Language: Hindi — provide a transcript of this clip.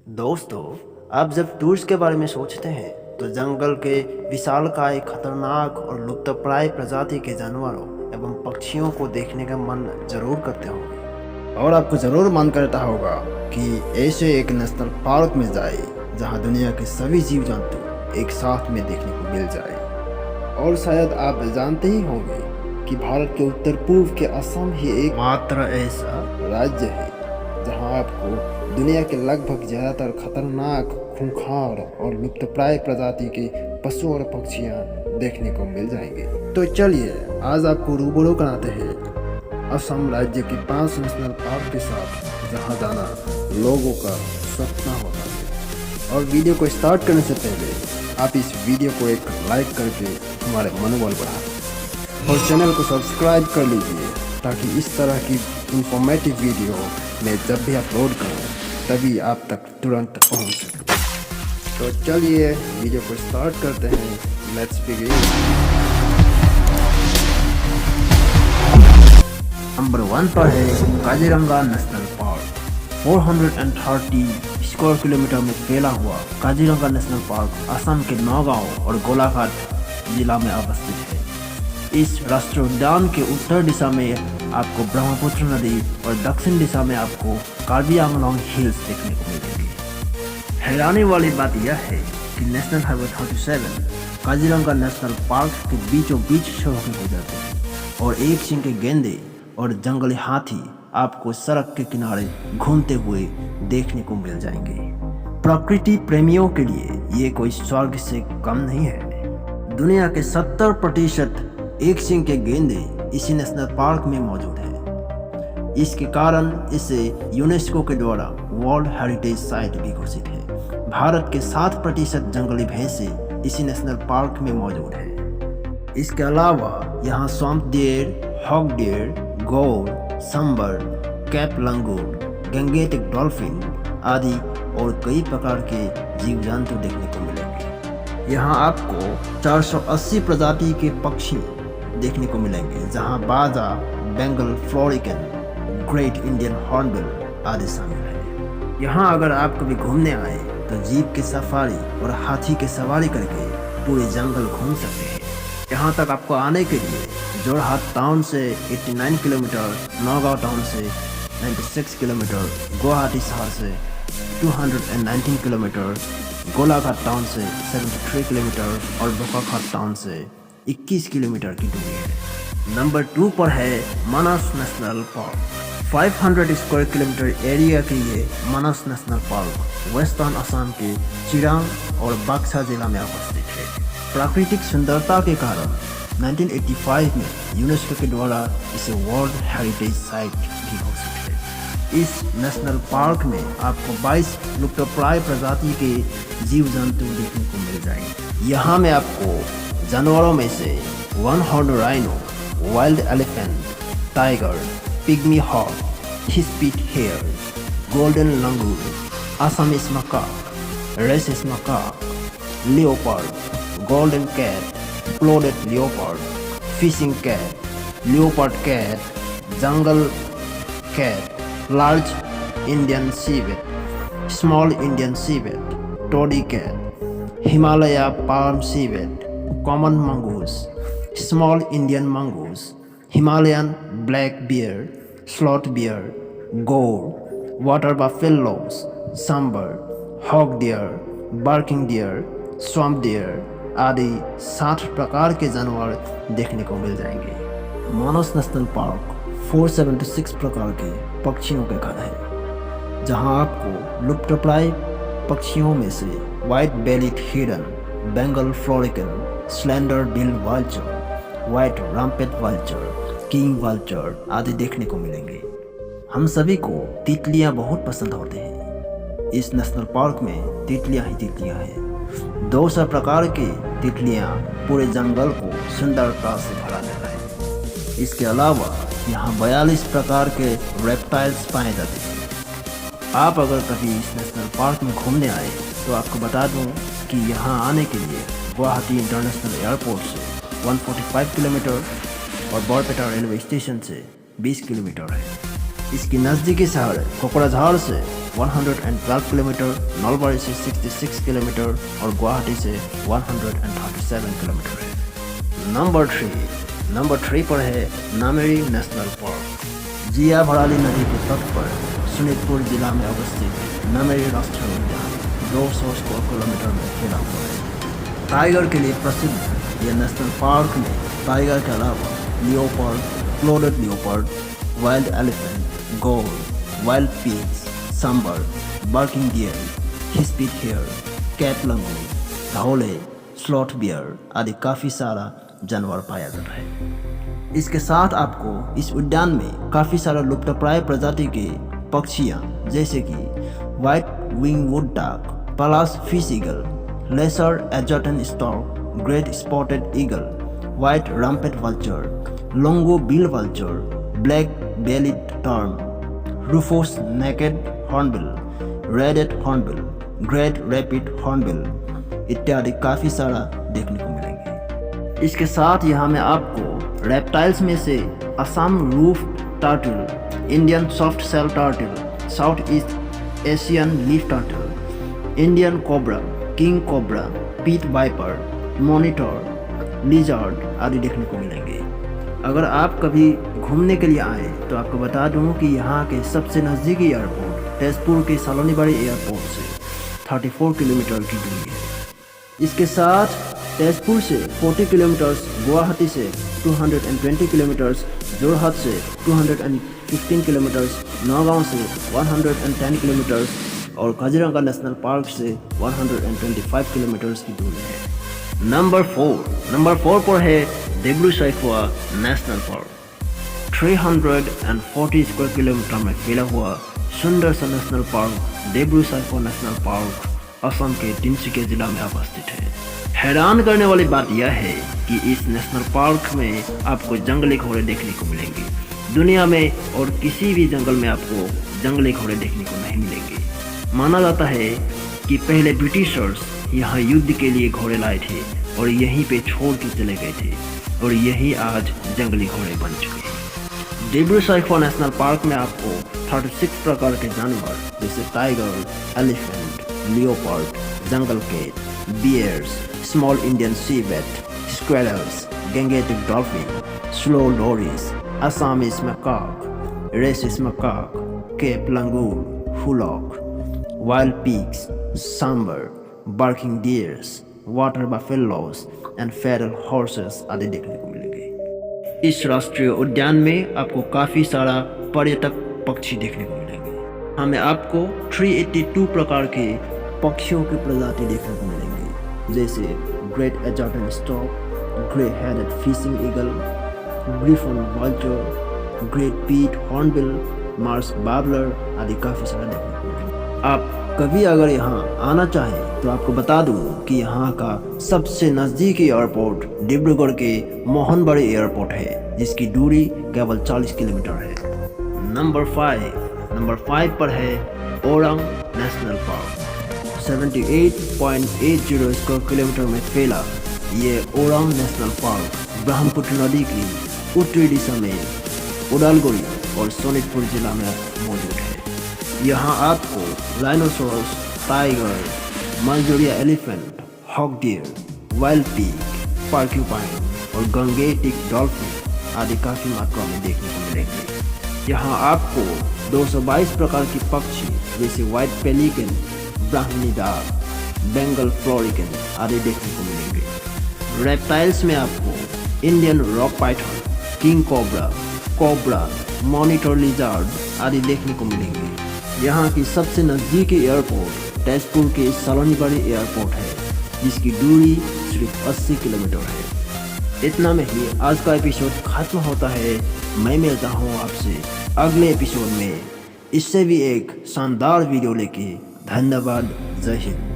दोस्तों, आप जब टूर्स के बारे में सोचते हैं तो जंगल के विशालकाय, खतरनाक और लुप्तप्राय प्रजाति के जानवरों एवं पक्षियों को देखने का मन जरूर करते होंगे। और आपको जरूर मन करता होगा कि ऐसे एक नेशनल पार्क में जाए जहां दुनिया के सभी जीव जंतु एक साथ में देखने को मिल जाए। और शायद आप जानते ही होंगे कि भारत के उत्तर पूर्व के असम ही एकमात्र ऐसा राज्य है जहां आपको दुनिया के लगभग ज़्यादातर खतरनाक, खूंखार और लुप्तप्राय प्रजाति के पशु और पक्षियां देखने को मिल जाएंगे। तो चलिए आज आपको रूबरू कराते हैं असम राज्य के 5 नेशनल पार्क के साथ जहां जाना लोगों का सपना होता है। और वीडियो को स्टार्ट करने से पहले आप इस वीडियो को एक लाइक करके हमारे मनोबल बढ़ाएं और चैनल को सब्सक्राइब कर लीजिए ताकि इस तरह की इंफॉर्मेटिव वीडियो मैं जब भी अपलोड करूं तभी आप तक तुरंत पहुंच सके। तो चलिए वीडियो को स्टार्ट करते हैं। Let's begin. नंबर 1 पर है Kaziranga national park. 430 square kilometer में फैला हुआ काजीरंगा नेशनल पार्क असम के नौगांव और गोलाघाट जिला में अवस्थित है। इस राष्ट्रीय उद्यान के उत्तर दिशा में आपको ब्रह्मपुत्र नदी और दक्षिण दिशा में आपको कार्बी आंगलोंग हिल्स देखने को मिलेंगे। हैरानी वाली बात यह है कि national highway 37 Kaziranga national park के बीचों बीच शुरू हो जाते हैं और एक सिंह के गेंडे और जंगली हाथी आपको सड़क के किनारे घूमते हुए देखने को मिल जाएंगे। प्रकृति प्रेमियों के लिए ये कोई स्वर्ग से कम नहीं है। दुनिया के 70% एक सिंह के गेंडे इसी नेशनल पार्क में मौजूद है। इसके कारण इसे यूनेस्को के द्वारा वर्ल्ड हेरिटेज साइट भी घोषित है। भारत के 7% जंगली भैंसे इसी नेशनल पार्क में मौजूद है। इसके अलावा यहाँ स्वैम्प डियर, हॉग डियर, गौर, सांबर, कैप लंगूर, गंगेटिक डॉल्फिन आदि और कई प्रकार के जीव जंतु देखने को मिलेंगे। यहाँ आपको 480 प्रजाति के पक्षी देखने को मिलेंगे जहाँ बाजा, Bengal florican, great Indian hornbill आदि शामिल है। यहाँ अगर आप कभी घूमने आए तो जीप की सफारी और हाथी की सवारी करके पूरे जंगल घूम सकते हैं। यहाँ तक आपको आने के लिए जोरहाट टाउन से 89 किलोमीटर, नौगांव टाउन से 96 किलोमीटर, गुवाहाटी शहर से 219 किलोमीटर, गोलाघाट टाउन से 73 किलोमीटर और बोकाखात टाउन से 21 किलोमीटर की दूरी है। नंबर 2 पर है Manas national park. 500 square kilometer area के ये Manas national park western Assam के चिरांग और बक्सा जिला में अवस्थित है। प्राकृतिक सुंदरता के कारण 1985 में यूनेस्को के द्वारा इसे वर्ल्ड हेरिटेज साइट भी घोषित है। इस नेशनल पार्क में आपको 22 लुप्तप्राय प्रजाति के जीव जंतु देखने को मिल जाएंगे। यहाँ में आपको जानवरों में से one horn rhino, wild elephant, tiger, pygmy hog, hispid hare, golden langur, Assamese macaque, rhesus macaque, leopard, golden cat, clouded leopard, fishing cat, leopard cat, jungle cat, large Indian civet, small Indian civet, toddy cat, Himalaya palm civet, common mongoose, small Indian mongoose, Himalayan black bear, sloth bear, gaur, water buffaloes, sambar, hog deer, barking deer, swamp deer आदि 60 प्रकार के जानवर देखने को मिल जाएंगे। मानस नेशनल पार्क 476 प्रकार के पक्षियों के घर है जहां आपको लुप्तप्राय पक्षियों में से white bellied heron, Bengal florican, slender bill vulture, white rumped vulture, king vulture आदि देखने को मिलेंगे। हम सभी को तितलियां बहुत पसंद होते हैं। इस नेशनल पार्क में तितलियां ही तितलियां हैं। 200 प्रकार की तितलियां पूरे जंगल को सुंदरता से भरा देता है। इसके अलावा यहाँ 42 प्रकार के रेप्टाइल्स पाए जाते हैं। आप अगर कभी इस नेशनल पार्क में घूमने आए तो आपको बता दूं कि यहाँ आने के लिए गुवाहाटी इंटरनेशनल एयरपोर्ट से 145 किलोमीटर और बरपेटा रेलवे स्टेशन से 20 किलोमीटर है। इसकी नज़दीकी शहर कोकराझार से 112 किलोमीटर, नलबारी से 66 किलोमीटर और गुवाहाटी से 137 किलोमीटर है। नंबर 3 पर है नामेरी नेशनल पार्क। जिया भराली नदी के तट पर शोणितपुर जिला में अवस्थित नामेरी राष्ट्रीय उद्यान 200 स्क्वायर किलोमीटर में फैला हुआ है। टाइगर के लिए प्रसिद्ध है। यह नेशनल पार्क में टाइगर के अलावा leopard, clouded leopard, wild elephant, gaur, wild pigs, sambar, barking deer, hispid hare, cat langur, dhole, sloth bear आदि काफ़ी सारा जानवर पाया जाता है। इसके साथ आपको इस उद्यान में काफ़ी सारा लुप्तप्राय प्रजाति के पक्षियाँ जैसे कि white wing wood duck, Pallas fish eagle, lesser एजर्टन stork, great spotted eagle, white rumped vulture, long bill vulture, black bellied tern, rufous naked hornbill, wreathed hornbill, great rapid hornbill इत्यादि काफ़ी सारा देखने को मिलेंगे। इसके साथ यहाँ में आपको रेप्टाइल्स में से Assam roof turtle, Indian soft shell turtle, south east Asian leaf turtle, Indian cobra, king cobra, pit viper, monitor, lizard आदि देखने को मिलेंगे। अगर आप कभी घूमने के लिए आए तो आपको बता दूं कि यहाँ के सबसे नज़दीकी एयरपोर्ट तेजपुर के सालोनीबाड़ी एयरपोर्ट से 34 किलोमीटर की दूरी है। इसके साथ तेजपुर से 40 किलोमीटर्स, गुवाहाटी से 220 किलोमीटर्स, जोरहाट से 215 किलोमीटर्स, नौगांव से 110 किलोमीटर्स और काजीरंगा नेशनल पार्क से 125 किलोमीटर्स की दूरी है। नंबर 4 पर है Dibru Saikhowa national park. 340 square kilometer में फैला हुआ सुंदर सा national park Dibru Saikhowa national park Assam के तिनसुकिया जिला में अवस्थित है। हैरान करने वाली बात यह है कि इस नेशनल पार्क में आपको जंगली घोड़े देखने को मिलेंगे। दुनिया में और किसी भी जंगल में आपको जंगली घोड़े देखने को नहीं मिलेंगे। माना जाता है कि पहले ब्रिटिशर्स यहाँ युद्ध के लिए घोड़े लाए थे और यहीं पे छोड़ के चले गए थे और यही आज जंगली घोड़े बन चुके हैं। देब्रू साइखोवा नेशनल पार्क में आपको 36 प्रकार के जानवर जैसे tiger, elephant, leopard, jungle cat, bears, small Indian civet, squirrels, Gangetic dolphin, slow loris, Assamese macaque, rhesus macaque, capped langur, hoolock, wild pigs, sambar, barking deers, water buffaloes and feral horses आदि देखने को मिलेंगे। इस राष्ट्रीय उद्यान में आपको काफ़ी सारा पर्यटक पक्षी देखने को मिलेंगे। हमें आपको 382 प्रकार के पक्षियों की प्रजाति देखने को मिलेंगे जैसे ग्रेट एजर्टन stork, grey headed fishing eagle, griffon vulture, great pied hornbill, marsh babbler आदि काफ़ी सारा देखने को मिलेंगे। आप कभी अगर यहाँ आना चाहें तो आपको बता दूँ कि यहाँ का सबसे नज़दीकी एयरपोर्ट डिब्रूगढ़ के मोहनबाड़ी एयरपोर्ट है जिसकी दूरी केवल 40 किलोमीटर है। नंबर 5 पर है Orang national park. 78.80 square kilometer में फैला ये ओरांग नेशनल पार्क ब्रह्मपुत्र नदी की उत्तरी दिशा में उदालगुड़ी और शोणितपुर जिला में मौजूद है। यहाँ आपको राइनोसोरस, टाइगर, मलजोरिया elephant, hog deer, wild pig, porcupine और गंगेटिक डॉल्फिन आदि काफ़ी मात्रा में देखने को मिलेंगे। यहाँ आपको 222 प्रकार की पक्षी जैसे व्हाइट पेलिकन, ब्राह्मणी डाक, बेंगल फ्लोरिकन आदि देखने को मिलेंगे। रेप्टाइल्स में आपको Indian rock Python, king cobra, cobra, monitor lizard आदि देखने को मिलेंगे। यहाँ की सबसे नज़दीकी एयरपोर्ट तेजपुर के सालोनीबाड़ी एयरपोर्ट है जिसकी दूरी सिर्फ 80 किलोमीटर है। इतना में ही आज का एपिसोड खत्म होता है। मैं मिलता हूँ आपसे अगले एपिसोड में इससे भी एक शानदार वीडियो लेके। धन्यवाद। जय हिंद।